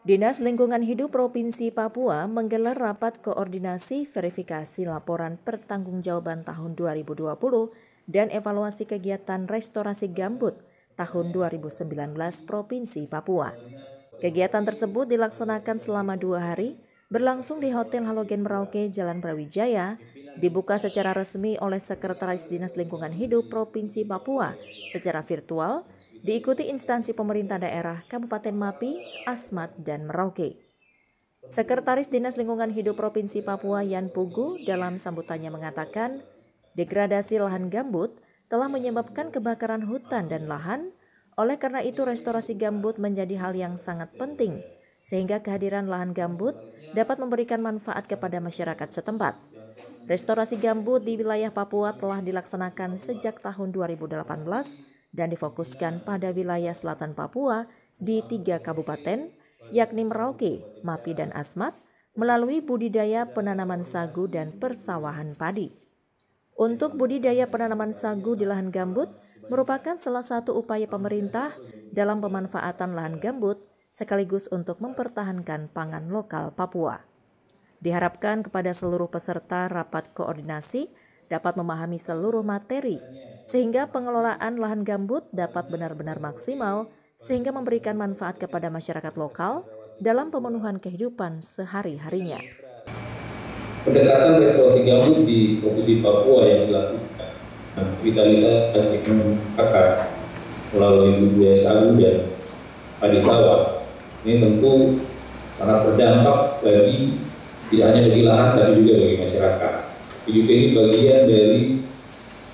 Dinas Lingkungan Hidup Provinsi Papua menggelar rapat koordinasi verifikasi laporan pertanggungjawaban tahun 2020 dan evaluasi kegiatan restorasi gambut tahun 2019 Provinsi Papua. Kegiatan tersebut dilaksanakan selama 2 hari, berlangsung di Hotel Halogen Merauke, Jalan Brawijaya, dibuka secara resmi oleh Sekretaris Dinas Lingkungan Hidup Provinsi Papua secara virtual, diikuti instansi pemerintah daerah Kabupaten Mapi, Asmat, dan Merauke. Sekretaris Dinas Lingkungan Hidup Provinsi Papua Yan Pugu dalam sambutannya mengatakan, degradasi lahan gambut telah menyebabkan kebakaran hutan dan lahan, oleh karena itu restorasi gambut menjadi hal yang sangat penting, sehingga kehadiran lahan gambut dapat memberikan manfaat kepada masyarakat setempat. Restorasi gambut di wilayah Papua telah dilaksanakan sejak tahun 2018 dan difokuskan pada wilayah selatan Papua di 3 kabupaten, yakni Merauke, Mapi, dan Asmat, melalui budidaya penanaman sagu dan persawahan padi. Untuk budidaya penanaman sagu di lahan gambut merupakan salah satu upaya pemerintah dalam pemanfaatan lahan gambut sekaligus untuk mempertahankan pangan lokal Papua. Diharapkan kepada seluruh peserta rapat koordinasi dapat memahami seluruh materi sehingga pengelolaan lahan gambut dapat benar-benar maksimal sehingga memberikan manfaat kepada masyarakat lokal dalam pemenuhan kehidupan sehari-harinya. Pendekatan restorasi gambut di Provinsi Papua yang dilakukan, revitalisasi masyarakat melalui budidaya sagu dan padi sawah, ini tentu sangat berdampak bagi tidak hanya bagi lahan tapi juga bagi masyarakat. Juga ini bagian dari,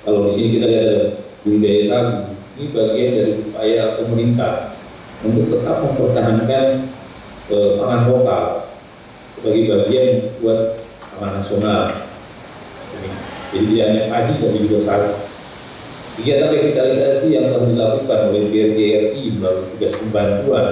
kalau di sini kita lihat ada budidaya sagu, ini bagian dari upaya pemerintah untuk tetap mempertahankan pangan lokal sebagai bagian buat pangan nasional. Jadi tidak hanya padi tapi juga sagu. Kegiatan revitalisasi yang telah dilakukan oleh BRG RI melalui tugas pembantuan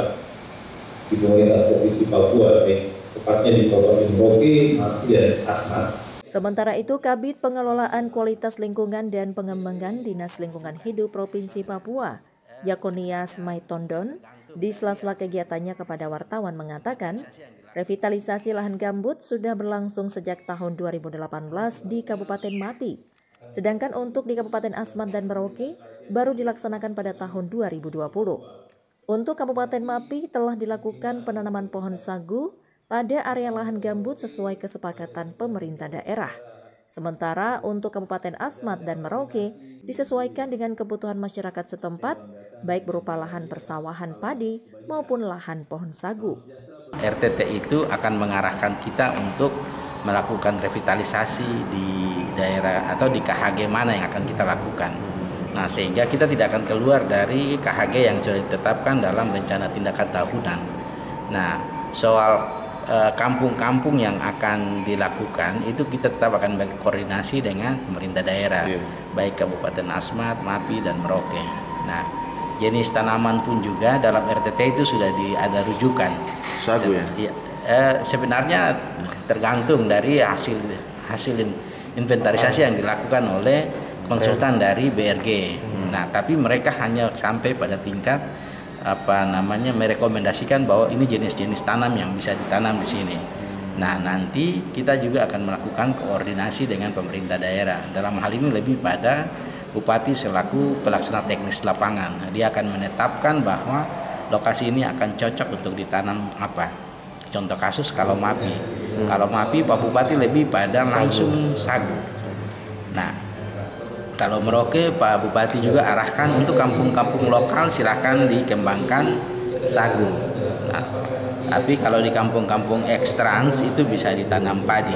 di pemerintah Provinsi Papua, tepatnya di Kabupaten Merauke, Mapi, dan Asmat. Sementara itu, Kabid Pengelolaan Kualitas Lingkungan dan Pengembangan Dinas Lingkungan Hidup Provinsi Papua, Yakonias Maitondon, di sela-sela kegiatannya kepada wartawan mengatakan, revitalisasi lahan gambut sudah berlangsung sejak tahun 2018 di Kabupaten Mapi. Sedangkan untuk di Kabupaten Asmat dan Merauke baru dilaksanakan pada tahun 2020. Untuk Kabupaten Mapi telah dilakukan penanaman pohon sagu pada area lahan gambut sesuai kesepakatan pemerintah daerah. Sementara untuk Kabupaten Asmat dan Merauke disesuaikan dengan kebutuhan masyarakat setempat, baik berupa lahan persawahan padi maupun lahan pohon sagu. RTT itu akan mengarahkan kita untuk melakukan revitalisasi di daerah atau di KHG mana yang akan kita lakukan. Nah, sehingga kita tidak akan keluar dari KHG yang sudah ditetapkan dalam rencana tindakan tahunan. Nah, soal kampung-kampung yang akan dilakukan itu kita tetap akan berkoordinasi dengan pemerintah daerah, baik Kabupaten Asmat, Mapi, dan Merauke. Nah, jenis tanaman pun juga dalam RTT itu sudah ada rujukan. Sagu ya? Sebenarnya tergantung dari hasil inventarisasi yang dilakukan oleh konsultan dari BRG. Nah, tapi mereka hanya sampai pada tingkat merekomendasikan bahwa ini jenis-jenis tanam yang bisa ditanam di sini. Nah, nanti kita juga akan melakukan koordinasi dengan pemerintah daerah. Dalam hal ini lebih pada Bupati selaku pelaksana teknis lapangan. Dia akan menetapkan bahwa lokasi ini akan cocok untuk ditanam apa. Contoh kasus kalau Mapi. Kalau Mapi Pak Bupati lebih pada langsung sagu. Nah, kalau Merauke, Pak Bupati juga arahkan untuk kampung-kampung lokal silahkan dikembangkan sagu. Nah, tapi kalau di kampung-kampung ekstrans itu bisa ditanam padi.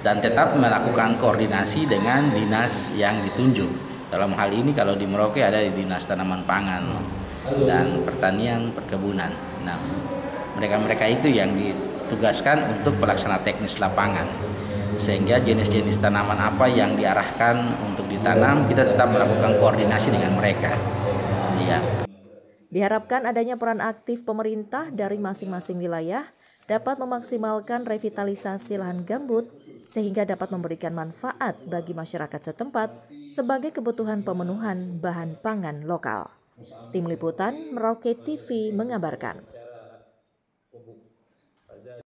Dan tetap melakukan koordinasi dengan dinas yang ditunjuk. Dalam hal ini kalau di Merauke ada di Dinas Tanaman Pangan dan Pertanian Perkebunan. Nah, mereka itu yang ditugaskan untuk pelaksana teknis lapangan. Sehingga jenis-jenis tanaman apa yang diarahkan untuk ditanam kita tetap melakukan koordinasi dengan mereka. Ya. Diharapkan adanya peran aktif pemerintah dari masing-masing wilayah dapat memaksimalkan revitalisasi lahan gambut sehingga dapat memberikan manfaat bagi masyarakat setempat sebagai kebutuhan pemenuhan bahan pangan lokal. Tim Liputan Merauke TV mengabarkan. saja